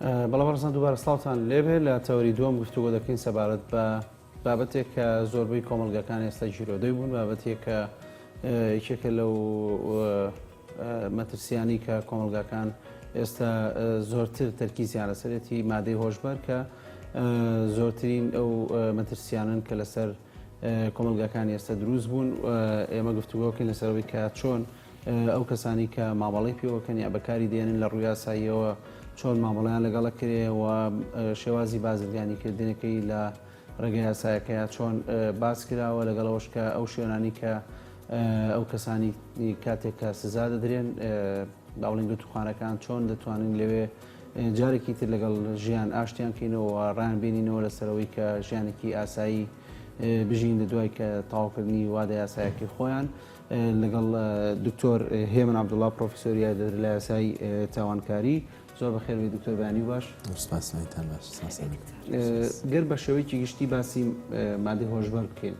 بەڵام ڕزان دووبارە سڵاوتان لێبێ لە تەوەری دووەم گفتوگۆ دەکەین سەبارەت بە بابەتێک کە زۆربەی کۆمەڵگەکان ئێستا ژیرۆدەی بوون، بابەتێک کە یەکێکە لەو مەترسیانی کە کۆمەڵگەکان ئێستا زۆرتر تەرکیزیان لەسەرەتی مادەی هۆشبەر کە زۆرترین ئەو مەترسیانن کە لەسەر کۆمەڵگەکانی ئێستا دروست بوون. ئێمە گفتوگۆکەین لەسەرەوەی کە چۆن ئەو کەسانی کە مامەڵەی پێوەکەن یا بەکاری دێنن لە ڕووی یاساییەوە چۆن مامەڵیان لەگەڵە کرێەوە شێوازی بازرگانیکردنەکەی لە ڕێگەی یاسایەکەیە چۆن باس کراوە لەگەڵەوەش کە ئەو شوێنانی کە ئەو کەسانی کاتێک کە سزا دەدرێن باوڵنگ توخانەکان چۆن دەتوانن لەوێ جارێکی تر لەگەڵ ژیان ئاشتیان کەینەوە ڕان بینینەوە لەسەرەوەی کە ژیانێکی ئاسایی بژین لە دوای کە تاواکردنی وادە یاسایەکی خۆیان لەگەڵ دکتۆر هێمن عەبدوڵڵا پرۆفیسۆری لە یاسای تاوانکاری. زۆر بەخێربێ دکتۆر بەیانی باش. گەر بە شێوەیەکی گشتی باسی مادەی هۆشبەر بکەین.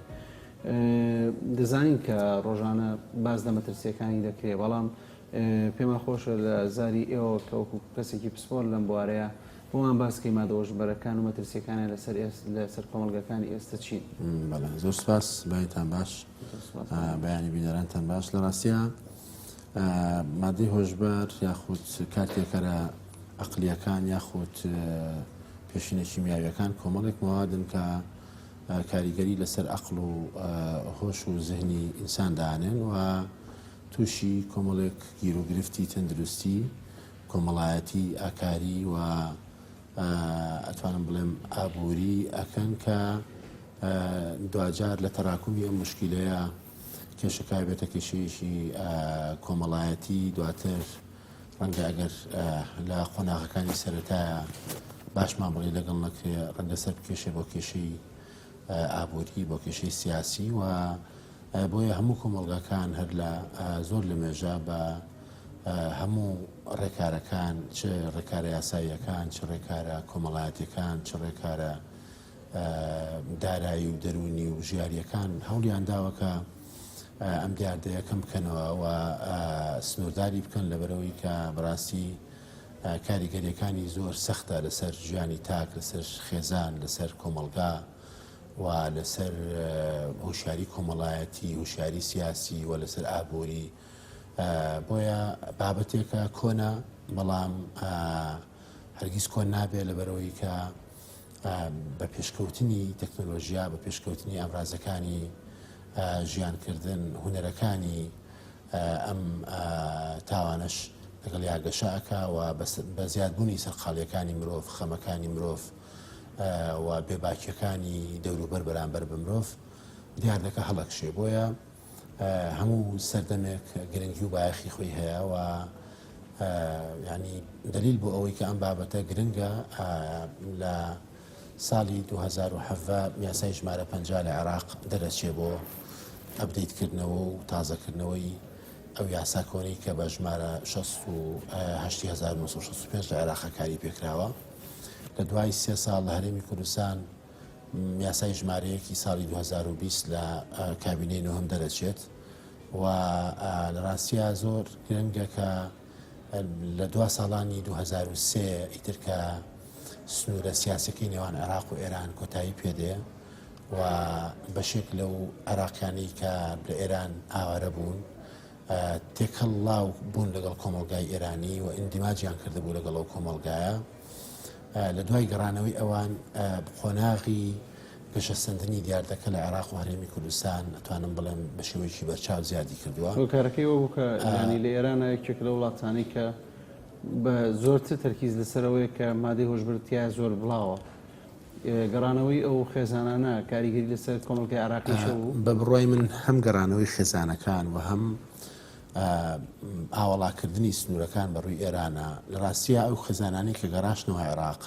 دەزانین کە ڕۆژانە باز لە مەترسیەکانی دەکرێت، بەڵام پێمە خۆشە لە زاری ئێوە کە وەکو کەسێکی پسپۆر لەم بوارەیە بۆمان باسکەی مادە هۆشبەرەکان و مەترسیەکانی لەسەر کۆمەڵگەکانی ئێستا چین. زۆر سپاس، بەیتان باش، بەیانی بینەرانتان باش. لە ڕاستیە مادەی هۆشبەر یاخود کارتێکەرە عەقلیەکان یاخود پێشینە کیمیاویەکان کۆمەڵێک موادن کە کاریگەری لەسەر عەقڵ و هۆش و زهنی ئینسان دانێن و تووشی کۆمەڵێک گیرۆگرفتی تەندروستی کۆمەڵایەتی ئاکاری و ئەتوانم بڵێم ئابووری ئەکەن کە دوجار لە تەراکمی ئەم مشکیلەیە کێشەکای بێتە کێشەیەکی کۆمەڵایەتی دواتر ڕەنگە ئەگەر لە قۆناغەکانی سەرەتایە باش مامەڵی لەگەڵ نەکرێ ڕەنگە سەر بکێشێ بۆ کێشەی ئابووری بۆ کێشەی سیاسی و بۆیە هەموو کۆمەڵگەکان هەر لە زۆر لە مێژە بە هەموو ڕێکارەکان چ ڕێکارە یاساییەکان چ ڕێکارە کۆمەڵایەتیەکان چ ڕێکارە دارایی و دەرونی و ژیاریەکان هەوڵیان داوەکە ئەم دیاردەیە کەم بکەنەوە و سنوورداری بکەن لەبەرەوەی کە بەڕاستی کاریگەریەکانی زۆر سەختە لەسەر ژیانی تاک، لەسەر خێزان، لەسەر کۆمەڵگا و لەسەر هوشیاری کۆمەڵایەتی، هوشیاری سیاسی و لەسەر ئابووری. بۆیە بابەتێکە کۆنە، بەڵام هەرگیز کۆن نابێت لەبەرەوەی کە بە پێشکەوتنی تەکنۆلۆژیا، بە پێشکەوتنی ئامڕازەکانی ژیانکردن، هونەرەکانی ئەم تاوانش لەگەڵ یاگەشەکە و بە زیادبوونی سەرقاڵیەکانی مرۆڤ، خەمەکانی مرۆڤ و بێباکیەکانی دەوروبەر بەرامبەر بە مرۆڤ دیار دەکە هەڵەکشێ. بۆیە هەموو سەردەمێک گرنگی و بایەخی خۆی هەیە و ینی دلیل بۆ ئەوەی کە ئەم بابەتە گرنگە لە ساڵی 2007 یاسای ژمارە 50 لە عێراق دەرەچێ بۆ ئەپدەیتکردنەوە و تازەکردنەوەی ئەو یاسا کۆنەی کە بە ژمارە 1965 لە عێراق کاری پێکراوە. لە دوای 3 ساڵ لە هەرێمی کوردستان یاسای ژمارەیەکی ساڵی 2020 لە کابینەی نۆهم دەرەچێت و لە ڕاستیە زۆر گرنگە کە لە 2 ساڵانی 2003 ئیتر کە سنوورە سیاسەکەی نێوان عێراق و ئێران کۆتایی پێدێ و بەشێک لەو عێراقیانی کە لە ئێران ئاوارە بوون تێکەڵاو بوون لەگەڵ کۆمەڵگای ئێرانی و ئیندیماجیان کردبوو لەگەڵ ئەو کۆمەڵگایە. لە دوای گەڕانەوەی ئەوان قۆناغی گەشەسەندنی دیاردەکە لە عێراق و هەرێمی کوردستان ئەتوانم بڵێم بە شێوەیەکی بەرچاو زیادی کردووە. کارەکەی ئەوە بوو کە ینی لە ئێرانە یەکێک لە وڵاتانی کە بە زۆرتر تەرکیز لەسەرەوەی کە مادەی هۆشبەرتیا زۆر بڵاوە. گەڕانەوەی ئەو خێزانانە کاریگەری لەسەر کۆمەڵگەی عێراقیشە بوو. بە بڕوای من هەم گەڕانەوەی خێزانەکان و هەم ئاوەڵاکردنی سنوورەکان بەڕووی ئێرانە. لە ڕاستیە ئەو خێزانانی کە گەڕاشنەوە عێراق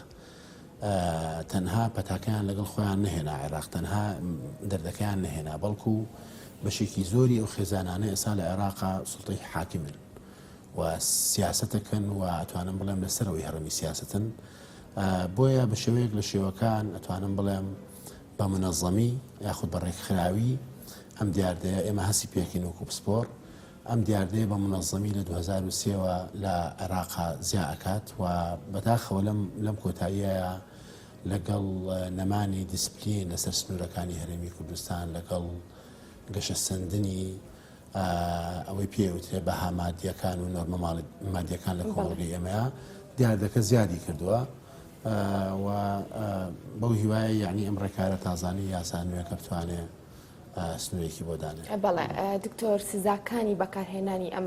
تەنها پەتاکەیان لەگەڵ خۆیان نەهێنا عێراق، تەنها دەردەکەیان نەهێنا، بەڵکو بەشێکی زۆری ئەو خێزانانە ئێستا لە عێراقا سوڵتەی حاکمن و سیاسەتەکەن و ئەتوانم بڵێم لەسەرەوەی هەڕەمی سیاستن. بۆیە بە شێوەیەک لە شێوەکان ئەتوانم بڵێم بە منەظەمی یاخود بە ڕێکخراوی ئەم دیاردەیە ئێمە هەسی پێکەین وەکو پسپۆر ئەم دیاردەیە بە منەظەمی لە 2023ەوە لە عێراقا زیا ئەکات و بەداخەوە لەم کۆتاییە لەگەڵ نەمانی دیسپلین لەسەر سنوورەکانی هەرێمی کوردستان لەگەڵ گەشە سندنی ئەوەی پێوترێ بەها مادیەکان و نۆرمە مادیەکان لە کۆمەڵگەی ئێمەیە دیاردەکە زیادی کردووە و بەو هیوایە یعنی ئەم ڕێکارە تازانی یاسا نوێەکە بتوانێت سنوورێکی بۆ دانێت. بەڵێ دکتۆر سزاکانی بەکارهێنانی ئەم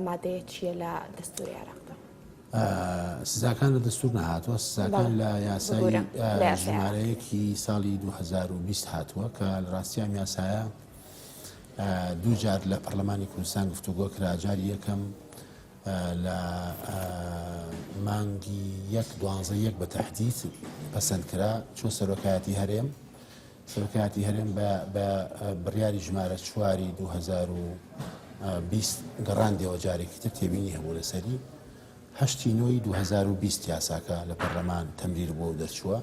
مادەیە چییە لە دەستوری عێراقدا؟ سزاکان لە دەستور نەهاتووە، سزاکان لە یاسای ژمارەیەکی ساڵی 2020 هاتووە کە لە ڕاستی ئەم یاسایە دوو جار لە پەرلەمانی کوردستان گفتوگۆ کرا. جاری یەکەم لە مانگی 12 بە تەحدید پەسەند کرا چۆ سەرۆکایەتی هەرێم بە بڕیاری ژمارە 4 2020 گەڕاندەوە جارێکی تر تێبینی هەبوو لەسەری 8 نۆی 2020 یاساکە لە پەرلەمان تەمریر بۆ دەرچووە.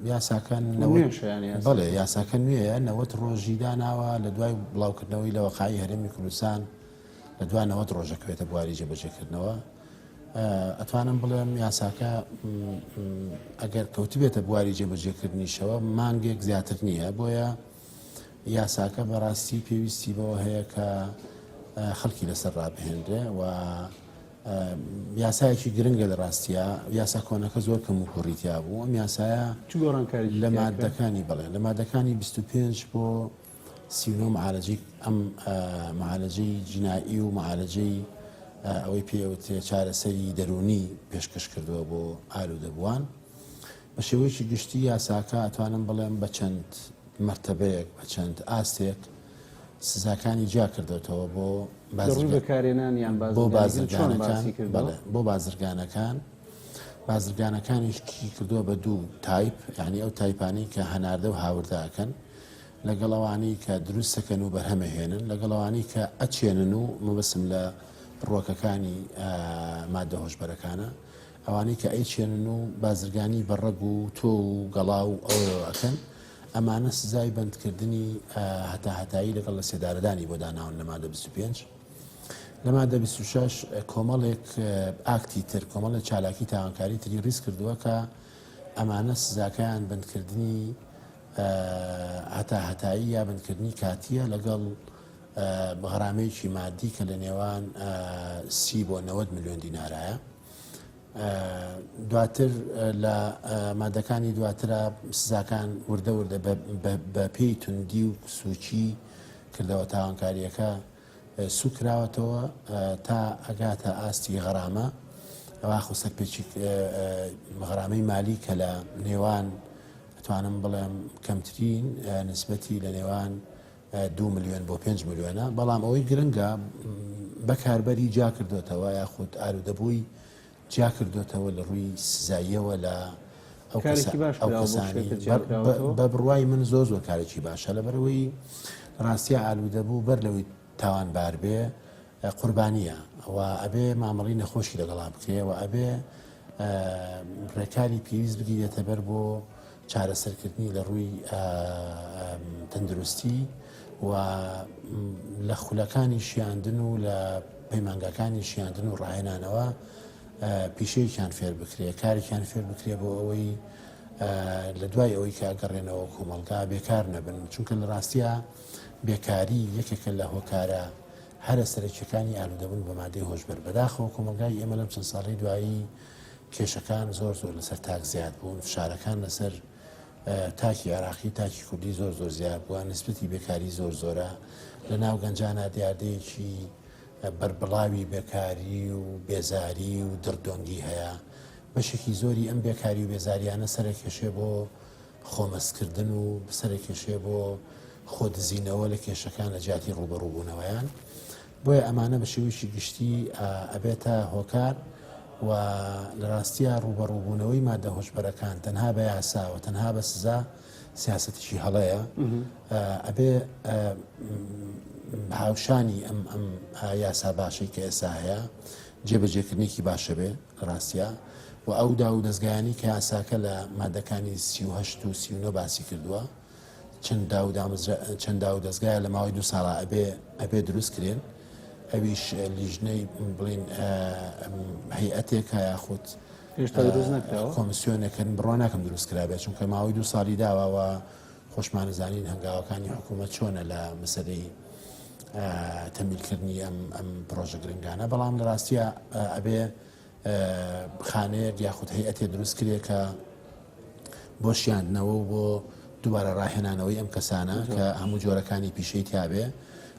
یاساکان بەڵێ یاساکە نوێیە 90 ڕۆژی داناوە لە دوای بڵاوکردنەوەی لە وەقای هەرێمی کوردستان لە دوای 90 ڕۆژەکەوێتە بواری جێبەجێکردنەوە. ئەتوانم بڵێم یاساکە ئەگەر کەوتبێتە بواری جێبەجێکردنیشەوە مانگێک زیاتر نییە، بۆیە یاساکە بەڕاستی پێویستی بەوە هەیە کە خەڵکی لەسەر ڕابهێنرێ و یاسایەکی گرنگە لە ڕاستیە. یاسا کۆنەکە زۆر کەم و کوڕیتیا بوو. ئەم یاسایە لە مادەکانی بڵێ لە مادەکانی 25 بۆ 39 معالجەی ئەم معالجەی جینایی و معالجەی ئەوەی پێوتێ چارەسەری دەرونی پێشکەش کردووە بۆ ئالوودەبووان. بە شێوەیەکی گشتی یاساکە ئەتوانم بڵێم بە چەند مەرتەبەیەک بە چەند ئاستێک سزاکانی جا کردوێتەوە بۆ بازرگانەکانیشکی کردووە بە دوو تایپ، یعنی ئەو تایپانی کە هەناردە و هاورداکەن لەگەڵەوانی کە دروستەکەن و بەرهەمەهێنن لەگەڵەوانی کە ئەچێنن و مەبەسم لە ڕۆکەکانی مادە هۆشبەرەکانە ئەوانەی کە ئەیچێنن و بازرگانی بەڕەگ و تۆ و گەڵا و ئەوەکەن ئەمانە سزای بەندکردنی هەتایی لەگەڵ لە سێدارەدانی بۆ داناون لە مادە 25. لە مادە 26 کۆمەڵێک ئاکتی تر کۆمەڵە چالاکی تاوانکاری تری ڕیز کردووە کە ئەمانە سزاکەیان بەندکردنی هەتایی یا بەندکردنی کاتیە لەگەڵ غەرامەیەکی مادی کە لە نێوان 30 بۆ 90 ملیۆن دینارایە. دواتر لە مادەکانی دواترە سزاکان وردە بە پێی توندی و سوچی کردەوە تاوانکاریەکە سوکراوەتەوە تا ئەگاتە ئاستی غەرامە ئەوە خۆسەک پێچی غەرامەی مالی کە لە نێوان ئەتوانم بڵێم کەمترین نسبەتی لە نێوان 2 ملیۆن بۆ 5 ملیۆنە، بەڵام ئەوەی گرنگە بەکاربەری جا کردوێتەوە یاخود ئالوودەبووی جا کردوێتەوە لە ڕووی سزاییەوە لە ئەو کەسانی بە بڕوای من زۆر کارێکی باشە لەبەرەوەی ڕاستیە ئالوودەبوو بەر لەوەی تاوانبار بێ قوربانیە و ئەبێ مامەڵی نەخۆشی لەگەڵا بکرێ و ئەبێ ڕێکاری پێویست بگیرێتە بەر بۆ چارەسەرکردنی لە ڕووی تەندروستی و لە خولەکانی شیاندن و لە پەیمانگاکانی شیاندن و ڕاهێنانەوە پیشەیەکیان فێر بکرێ، کارێکیان فێر بکرێ بۆ ئەوەی لە دوای ئەوەی کە ئەگەڕێنەوە کۆمەڵگا بێکار نەبن، چونکە لە ڕاستیە بێکاری یەکێکە لە هۆکارە هەرە سەرەکیەکانی ئالوودەبوون بە مادەی هۆشبەر. بەداخەوە کۆمەلگای ئێمە لەم چەند ساڵی دوایی کێشەکان زۆر لەسەر تاک زیاد بوون، فشارەکان لەسەر تاکی عێراقی تاکی کوردی زۆر زیاد بووە، نسبەتی بێکاری زۆرە لە ناو گەنجانە دیاردەیەکی بەربڵاوی بێکاری و بێزاری و دڕدۆنگی هەیە. بەشێکی زۆری ئەم بێکاری و بێزاریانە سەرکێشێ بۆ خۆمەستکردن و سەرکێشێ بۆ خۆدزینەوە لە کێشەکان لە جیاتی ڕوبەڕووبوونەوەیان. بۆیە ئەمانە بە شێوەیەکی گشتی ئەبێتە هۆکار و لە ڕاستیە ڕوبەڕووبوونەوەی مادە هۆشبەرەکان تەنها بە یاسا و تەنها بە سزا سیاسەتیشی هەڵەیە، ئەبێ هاوشانی ئەم یاسا باشەی کە ئێستا هەیە جێبەجێکردنێکی باشە بێ لە ڕاستیە و ئەو دا و دەستگایانی کە یاساکە لە مادەکانی 38 و 39 باسی کردووە چەندا و دەستگایە لە ماوەی 2 ساڵە ئەبێ دروستکرێن ئەویش لیژنەی بڵین هەیئەتێکە یاخود کۆمسیۆنێکن بڕۆ ناکەم دروستکرابێت چونکە ماوەی 2 ساڵی داوەوە خۆشمانەزانین هەنگاوەکانی حکوومەت چۆنە لە مەسەلەی تەمیلکردنی ئەم پرۆژە گرنگانە بەڵام لە ڕاستیە ئەبێ خانەیەک یاخود هەیئەتێ دروستکرێ کە بۆ شیاندنەوە و بۆ دووبارە ڕاهێنانەوەی ئەم کەسانە کە هەموو جۆرەکانی پیشەی تیاابێ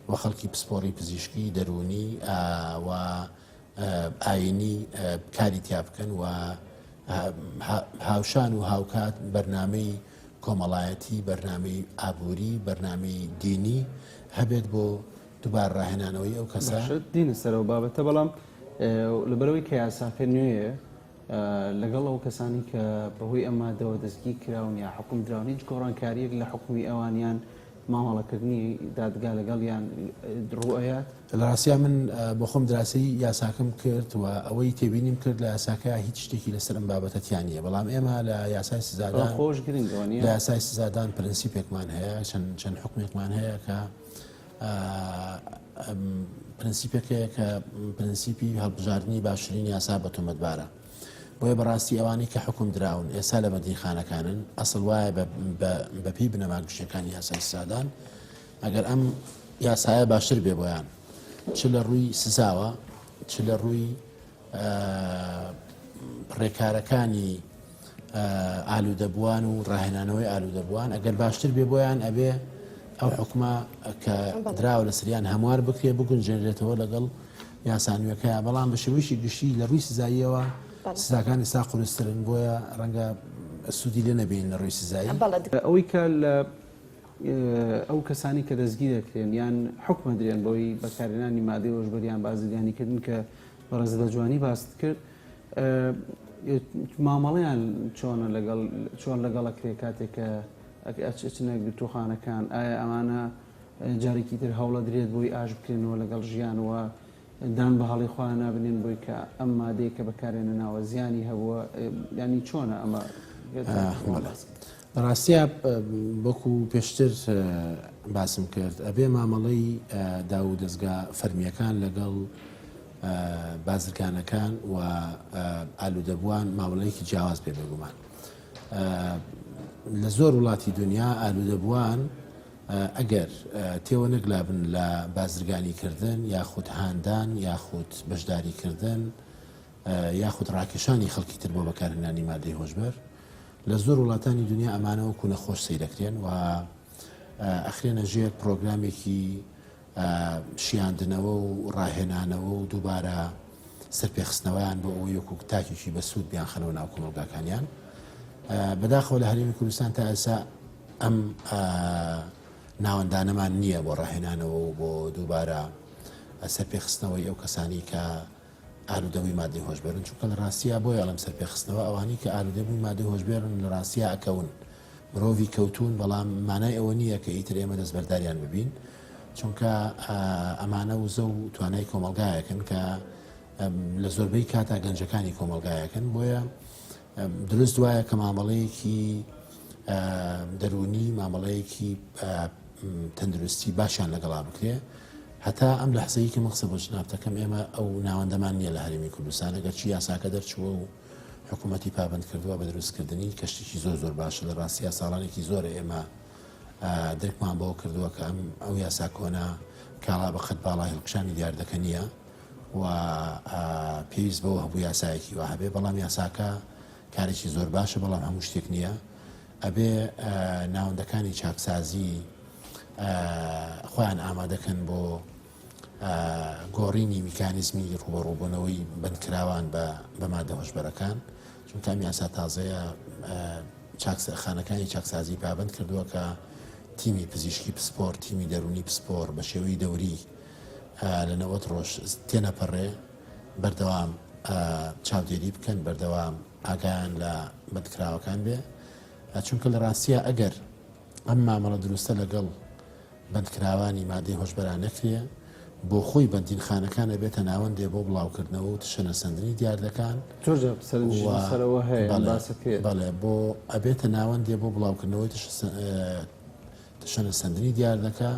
و خەڵکی پسپۆڕی پزیشکی دەرونی و ئاینی کاری تیا بکەن و هاوشان و هاوکات بەرنامەی کۆمەڵایەتی بەرنامەی ئابووری بەرنامەی دینی هەبێت بۆ دووبار ڕاهێنانەوەی ئەو کەسە دینە سەرەوە بابەتە بەڵام لەبەرەوەی کە یاساکە نوێیە لەگەڵ ئەو کەسانی کە بەهۆی ئەمادەوە دەستگیر کراون یا حکوم دراون هیچ گۆڕانکاریەک لە حکومی ئەوانیان مامەڵەکردنی دادگا لەگەڵیان ڕوئەیات لە ڕاستیا من بۆ خۆم دراسی یاساکەم کرد و ئەوەی تێبینیم کرد لە یاساکە هیچ شتێکی لەسەر ئەم بابەتەتیانە بەڵام ئێمە لە یاسای سزادان خۆش گرنگەوە لە یاسای سزادان پرەنسیپێکمان هەیە چەند حکومێکمان هەیە کە پرەنسیپێکەیە کە پرەنسیپی هەڵبژاردننی باشترین یاسا بە تۆمەتبارە بۆیە بەڕاستی ئەوانەی کە حکوم دراون ئێستا لە بەندیخانەکانن ئەسڵ وایە بەپی بنەماگشتەکانی یاسای سزادان ئەگەر ئەم یاسایە باشتر بێ بۆیان چ لە ڕووی سزاوە چ لە ڕووی ڕێکارەکانی ئالوودەبووان و ڕاهێنانەوەی ئالوودەبووان ئەگەر باشتر بێ بۆیان ئەبێ ئەو حکومە کە دراوە لە سریان هەموار بکرێ بگونجێنرێتەوە لەگەڵ یاسانوەکەیە بەڵام بە شێوەیەکی گشتی لە ڕووی سزاییەوە سزاکانی سا قورسترن بۆیە ڕەنگە سوودی لێ نەبین لە ڕووی سزایی ئەوەی کە لە ئەو کەسانی کە دەستگیر دەکرێن یان حکومە درێن بۆی بەکارهێنانی مادەی هۆشبەریان بازرگانیکردن کە بەڕێز بە جوانی باست کرد مامەڵەیان چۆن لەگەڵەکرێ کاتێک کە ئەچنە گرتوخانەکان ئایا ئەمانە جارێکی تر هەوڵە درێت بۆی ئاش بکرێنەوە لەگەڵ ژیانەوە دان بە هەڵی خوا نابنێن بۆی کە ئەم مادەی کە بەکارێنە ناوە زیانی هەبووە ینی چۆنە ئەمە ڕاستیا بەکو پێشتر باسم کرد ئەبێ مامەڵەی داو دەستگا فەرمیەکان لەگەڵ بازرگانەکان و ئالوودەبووان مامەڵەیەکی جیاواز پێ بێگومان لە زۆر وڵاتی دنیا ئالوودەبووان ئەگەر تێوە نەگلابن لە بازرگانیکردن یاخود هاندان یاخود بەشداریکردن یاخود ڕاکێشانی خەڵکی تر بۆ بەکارهێنانی مادەی هۆشبەر لە زۆر وڵاتانی دنیا ئەمانەوە کو نەخۆش سەیرەکرێن و ئەخرێنە ژێر پرۆگرامێکی شیاندنەوە و ڕاهێنانەوە و دووبارە سەرپێخستنەوەیان بۆ ئەوە یەکو تاکێکی بەسوود بیان خەنەوە ناو کۆمەلگاکانیان بەداخەوە لە هەرێمی کوردستان تا ئێستا ئەم ناوەندانەمان نییە بۆ ڕاهێنانەوە و بۆ دووبارە سەرپێخستنەوەی ئەو کەسانی کە ئالوودەبووی مادەی هۆشبەرن چونکە لە ڕاستیە بۆ ئەڵم سەرپێخستنەوە ئەوانی کە ئالوودەبووی مادەی هۆشبێرن لە ڕاستیە ئەکەون مرۆڤی کەوتون بەڵام مانای ئەوە نییە کە ئیتر ئێمە دەستبەرداریان ببین چونکە ئەمانە وزە و توانای کۆمەلگایەکەن کە لە زۆربەی کاتا گەنجەکانی کۆمەلگایەکەن بۆیە دروست وایە کە مامەڵەیەکی دەرونی مامەڵەیەکی تەندروستی باشیان لەگەڵا بکرێ هەتا ئەم لە حسەیە کە مەقسە بۆ جنابتەکەم ئێمە ئەو ناوەندەمان نییە لە هەرێمی کوردستان ئەگەر چی یاساکە دەرچووە و حکوومەتی پابند کردووە بە دروستکردنی کەشتێکی زۆر باشە لە ڕاستیە ساڵانێکی زۆرە ئێمە درکمان بۆ کردووە کە ئەو یاسا کۆنا کاڵا بە قەت باڵای هەڵکشانی دیاردەکە نییە و پێویست بەوە هەبوو یاسایەکی وا هەبێ بەڵام یاساکە کارێکی زۆر باشە بەڵام هەموو شتێک نییە ئەبێ ناوەندەکانی چاکسازی خۆیان ئامادەکەن بۆ گۆڕینی میکانیزمی ڕوبەڕووبوونەوەی بندکراوان بە مادە هۆشبەرەکان چونکە ئەم یاسا تازەیە خانەکانی چاکسازی پابند کردووە کە تیمی پزیشکی پسپۆر تیمی دەرونی پسپۆر بە شێوەی دەوری لە 90 ڕۆژ تێنەپەڕێ بەردەوام چاودێری بکەن بەردەوام ئاگایان لە بەندکراوەکان بێ چونکە لە ڕاستیە ئەگەر ئەم مامەڵە دروستە لەگەڵ بەندکراوانی مادەی هۆشبەران نەکرێ بۆ خۆی بەندینخانەکانە بێتە ناوەندێ بۆ بڵاوکردنەوە و شەنەسەندنی دیاردەکان سەرەوە هەیە بەڵێ بۆ ئەبێتە ناوەندێ بۆ بڵاوکردنەوەی شەنەسەندنی دیار دەکا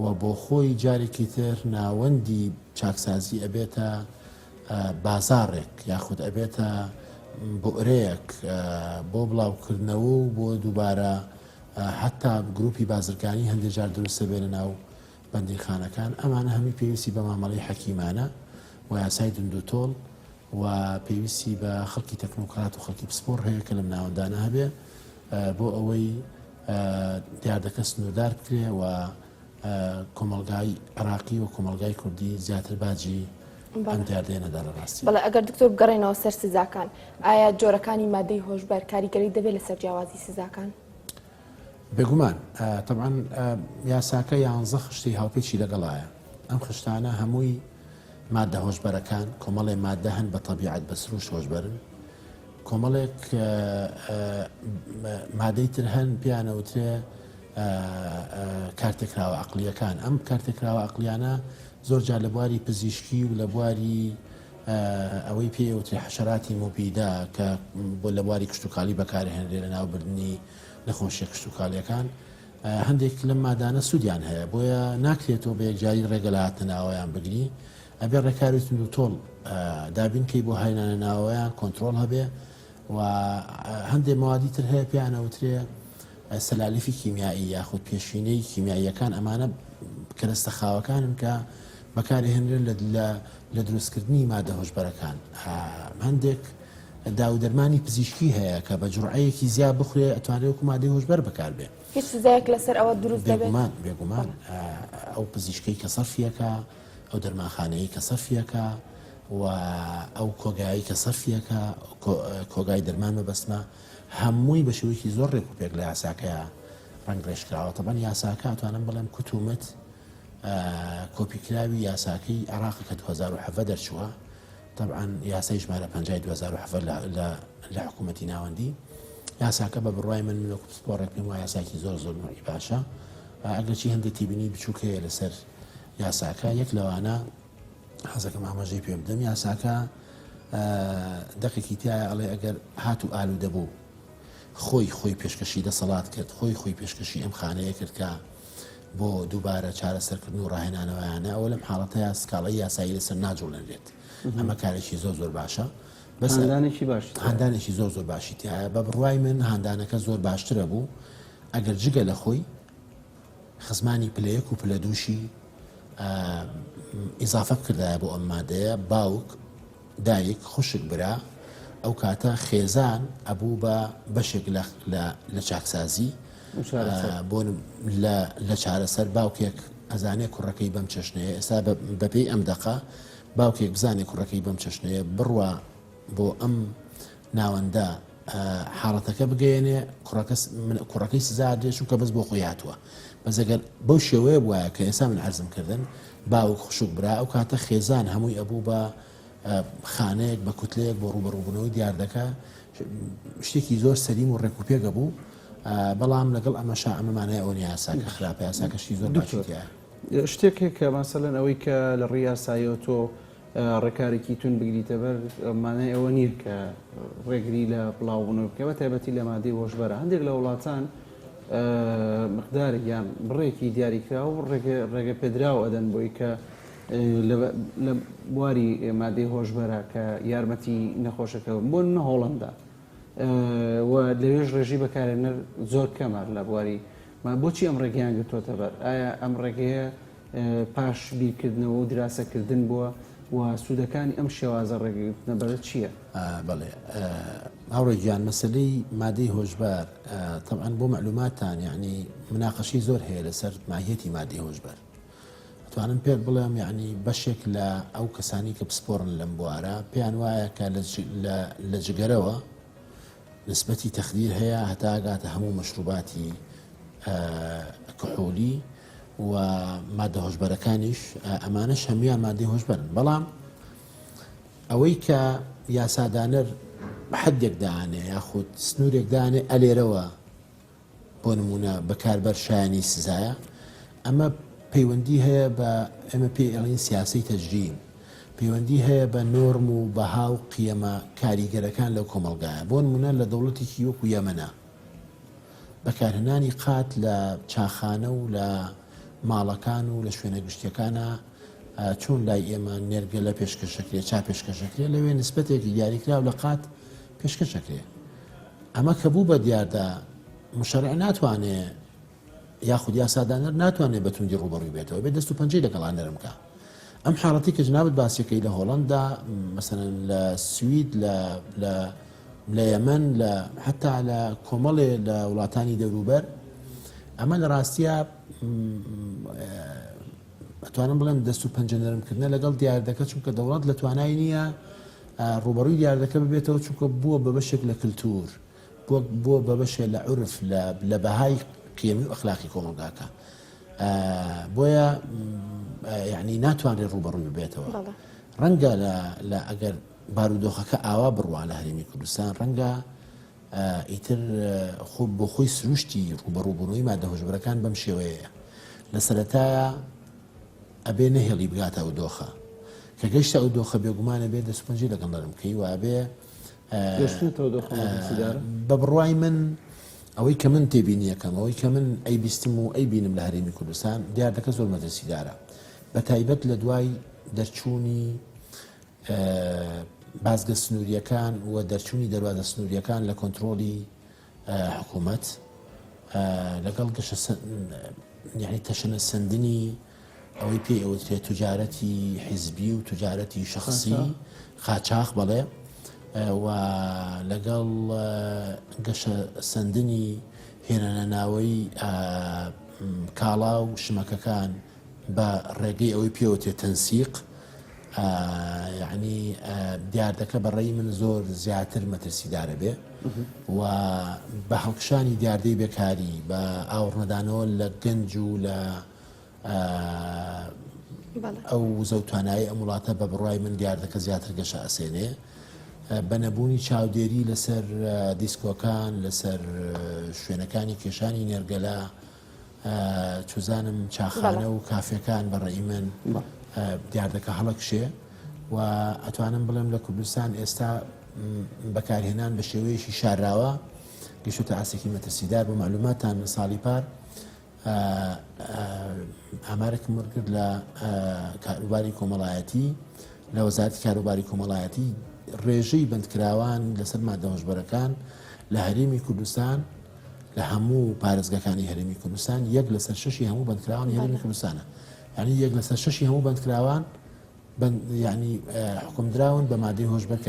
و بۆ خۆی جارێکی تر ناوەندی چاکسازی ئەبێتە بازارێک یاخود ئەبێتە بۆرەیەک بۆ بڵاوکردنەوە و بۆ دووبارە حتا گروپی بازرگانی هەندێک جار دروستە بێنە ناو بەندیخانەکان ئەمانە هەمی پێویستی بە مامەڵەی حەکیمانە و یاسای دندوتۆڵ و پێویستی بە خەڵکی تەکنۆکرات و خەڵکی پسپۆر هەیە کە لەم ناوەندانە هەبێ بۆ ئەوەی دیاردەکە سنووردار بکرێ و کۆمەلگای عراقی و کۆمەلگای کوردی زیاتر باجی ئەم دیاردێنەدا لە ڕاستی. بەڵێ ئەگەر دکتۆر بگەڕێنەوە سەر سزاکان ئایا جۆرەکانی مادەی هۆشبەر کاریگەری دەبێت لەسەر جیاوازی سزاکان؟ بێگومان طبعا یاساکە 11 خشتی هاوپێکی لەگەڵایە ئەم خشتانە هەمووی مادە هۆشبەرەکان کۆمەڵێ مادە هەن بە تەبیعەت بە سروش هۆشبەرن کۆمەڵێک مادەی تر هەن پیانەوترێ کارتێکراوە عەقلیەکان ئەم کارتێکراوە عەقلیانە زۆر جار لە بواری پزیشکی و لە بواری ئەوەی پێوتری حەشەراتی مۆبیدا کە بۆ لە بواری کشتتوکالی بەکارهێنرێ لە ناوبردننی نەخۆشیە کشتتوکالیەکان هەندێک لەم مادانە سوودیان هەیە بۆیە ناکرێتەوە بە یەکجاری ڕێگە لە هاتنە ناوەیان بگری ئەبێ ڕێکاری تۆڵ دابینکەی بۆ هاینانە ناوەیان کۆنتترۆل هەبێ و هەندێک ماوادی تر هەیە پیانەوترێ سەلالیفی کیمیایی یاخود پێشینەی کیمیاییەکان ئەمانە کەرەستە خاوەکانن کە بەکارهێنرێن لە دروستکردنی مادە هۆشبەرەکان هەندێک داودەرمانی پزیشکی هەیە کە بە جوڕعەیەکی زیاد بخورێ ئەتوانێت وەکو مادەی هۆشبەر بەکاربێ هیچ سزایەک لەسەر ئەوە دروست دەبێت بێگومان ئەو پزیشکەی کە سەرفیەکە ئەو دەرمانخانەیە کە سەرفیەکە و ئەو کۆگایی کە سەرفیەکە کۆگای دەرمان مەبەستمە هەمووی بە شێوەیەکی زۆر ڕێک و پێک لە یاساکەیە ڕەنگڕێژکراوە تەبەن یاساکە ئەتوانم بڵێم کوتومت کۆپیکراوی یاساکەی عێراق کە 2007 دەرچووە طبعا یاسای ژمارە 50 2007 لە حکوومەتی ناوەندی یاساکە بە بڕوای من وەکو پسپۆڕێک پێم وایە یاساکی زۆر نوعی باشە ئەگەرچی هەندێک تیبینی بچووکەیە لەسەر یاساکە یەک لەوانە حەزەکەم ئاماژەی پێ بدەم یاساکە دەقێکی تایە ئەڵێ ئەگەر هات و ئالو دەبوو خۆی پێشکەشی دەسەڵات کرد خۆی پێشکەشی ئەم خانەیە کرد کە بۆ دووبارە چارەسەرکردن و ڕاهێنانەوەیانە ئەوە لەم حاڵەتەیە سکاڵی یاسایی لەسەر ناجوڵێنرێت ئەمە کارێکی زۆر باشە هەندانێکی زۆر باشی تایە بە بڕوای من هەندانەکە زۆر باشترە بوو ئەگەر جگە لە خۆی خزمانی پلەیەک و پلە دووشی ئیزافە بکردایە بۆ ئەم مادەیە باوک دایک خوشک برا ئەو کاتە خێزان ئەبوو بە بەشێک لە چاکسازی بۆ لە چارەسەر باوکێک ئەزانێ کوڕەکەی بەم چەشنەیە ئێستا بەپێی ئەم دەقا باوکێک بزانێ کوڕەکەی بەم چەشنەیە بڕوە بۆ ئەم ناوەندە حاڵەتەکە بگەێنێ کوڕەکەی سزا دێ چونکە بەس بۆ خۆی هاتووە بەزەگەر بەو شێوەیە بواە کە ئێستا من عەرزم کردن باوک خوشک برا ئەو کاتە خێزان هەمووی ئەبوو بە خانەیەک بە کوتلەیەک بۆ ڕوبەڕووبوونەوەی دیاردەکە شتێکی زۆر سەلیم و ڕێکوپێگە بوو بەڵام لەگەڵ ئەمەشا ئەمەمانەیە ئەوە یاساکە خراپە یاساکەشی زۆر باشیتیە شتێکێک کە مەسەلەن ئەوەی کە لە ڕێی یاساییەوە تۆ ڕێکارێکی تون بگریتە بەر مانای ئەوە نییە کە ڕێگری لە بڵاوبوونەوە بکەوە تایبەتی لە مادەی هۆشبەرە هەندێک لە وڵاتان مقدارێک یان بڕێکی دیاریکرا و ڕێگە پێدراوە ئەدەن بۆی کە لە بواری مادەی هۆشبەرە کە یارمەتی نەخۆشەکەەوە بۆ نە هۆڵندا و لەوێژ ڕێژی بەکارێنەر زۆر کەمە لە بواری بۆچی ئەم ڕێگەیان گرتوۆتە بەر ئایا ئەم ڕێگەیە پاش بیرکردنەوە و دراسەکردن بووە و سوودەکانی ئەم شێوازە ڕێگەگرتنە بەرە چییە؟ بەڵێ هاوڕێگیان مەسلەی مادەی هۆشبەر طبعا بۆ معلوماتان یعنی مناقەشی زۆر هەیە لەسەر ماهیەتی مادەی هۆشبەر توانم پێت بڵێم یعنی بەشێک لە ئەو کەسانی کە پسپۆڕن لەم بوارە پێیان وایە کە لە جگەرەوە نسبەتی تەخدیر هەیە هەتا ئاگاتە هەموو مەشروباتی کحولی و مادە هۆشبەرەکانیش ئەمانەش هەمویان مادەی هۆشبەرن بەڵام ئەوەی کە یاسادانەر حەدێک دانێ یاخود سنوورێک دانێ ئەلێرەوە بۆ نمونە بەکاربەر شایانی سزایە ئەمە پەیوەندی هەیە بە ئەمە پێڵین سیاسی تەجریم پەیوەندی هەیە بە نۆرم و بەها و قیەمە کاریگەرەکان لەو کۆمەلگایە بۆ نمونە لە دەوڵەتێکی وەکو یەمەنە بەکارهێنانی قات لە چاخانە و لە ماڵەکان و لە شوێنە گشتیەکانە چۆن لای ئێمە نێرگە لە پێشکەشەکرێ چا پێشکەشەکرێ لەوێ نسبەتێکی دیاریکراو لە قات پێشکەشەکرێ ئەمە کە بوو بە دیاردا مشەرع ناتوانێت یاخود یاسادانەر ناتوانێت بەتوندی ڕوبەڕووی بێتەوە بێت دەست و پەنجەی لەگەڵان نەرمکە ئەم حاڵەتی کە جنابەت باسیەکەی لە هۆڵەندا مەسەرەن لە سوید لە یەمەن لە حتا لە کۆمەڵێ لە وڵاتانی دەوروبەر ئەمە لە ڕاستیە ئەتوانم بڵێم دەست و پەنجە نەرمکردنە لەگەڵ دیاردەکە چونکە دەوڵەت لە توانای نییە ڕوبەڕووی دیاردەکە ببێتەوە چونکە بووە بە بەشێک لە کللتور بووە بە بەشێک لە عورف لە بەهای قیەمی و ئەخلاقی کۆمەلگاکە بۆیە یعنی ناتوانێت ڕوبەڕووی ببێتەوە ڕەنگە لە ئەگەر بارودۆخەکە ئاوا بڕوا لە هەرێمی کوردستان ڕەنگە ئیتر خوب بۆ خۆی سروشتی ڕوبەڕووبوونەوەی مادەهۆژبەرەکان بەم شێوەیە لە سەرەتایە ئەبێ نەهێڵی بگاتە ئەو دۆخە کە گەیشتە ئەو دۆخە بێگومانە بێت دەست و پەنجەی لەگەڵ نەرمکەی و ئەبێ بە بڕوای من ئەوەی کە من تێبینیەکەم ئەوەی کە من ئەی بیستم و ئەی بینم لە هەرێمی کوردستان دیاردەکە زۆر مەترسیدارە بە تایبەت لە دوای دەرچوونی بازگە سنووریەکان و دەرچوونی دەروازە سنووریەکان لە کۆنتترۆلی حکوومەت لەگەڵ یعنی تەشەنە سندنی ئەوەی پێی ئەوترێت توجارەتی حیزبی و توجارەتی شخصی خاچاق بەڵێ و لەگەڵ گەشە سندنی هێنانە ناوەی کاڵا و شمەکەکان بە ڕێگەی ئەوەی پێوتێت تەنسیق یعنی دیاردەکە بەڕێی من زۆر زیاتر مەترسیدارە بێ و بە هەڵکشانی دیاردەی بێکاری بە ئاوڕنەدانەوە لە گەنج و لە ئەو زەوتوانایی ئەم وڵاتە بە بڕای من دیاردەکە زیاتر گەشە ئەسێنێ بە نەبوونی چاودێری لەسەر دیسکۆکان لەسەر شوێنەکانی کێشانی نێرگەلا چوزانم چاخانە و کافەکان بەڕێی من دیاردەکە هەڵەکشێ و ئەتوانم بڵێم لە کوردستان ئێستا بەکارهێنان بە شێوەیەشی شاراوە گەشتە ئاسێکی مەترسیدار بۆ معلوماتان لە ساڵی پار ئامارێکم وەرگرت لە کاروباری کۆمەڵایەتی لە وەزارەتی کاروباری کۆمەڵایەتی ڕێژەی بەندکراوان لەسەر مادەهۆژبەرەکان لە هەرێمی کوردستان لە هەموو پارێزگەکانی هەرێمی کوردستان 1/6 هەموو بەندکراوانی هەرێمی کوردستانە یعنی 1/6 هەموو بەندکراوان یعنی حکومدراون بە مادەی هۆژبەر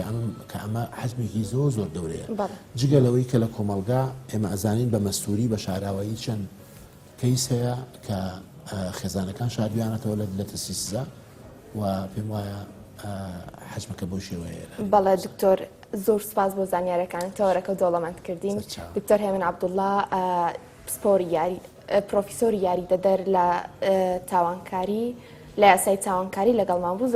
کە ئەمە حجمێکی زۆر گەورەیە جگە لەوەی کە لە کۆمەلگا ئێمە ئەزانین بە مەستوری بە شاراوایی چەند کەیس هەیە کە خێزانەکان شاردویانەتەوە لە تەسیسدا و پێم وایە حجمەکە بۆ شێوەیە بەڵێ دکتۆر زۆر سپاس بۆ زانیارەکانت تەوەرەکە دەوڵەمەند کردین دکتۆر هێمن عەبدوڵڵا پرۆفیسۆری یاریدەدەر لە تاوانکاری لە یاسای تاوانکاری لەگەڵمان بوو.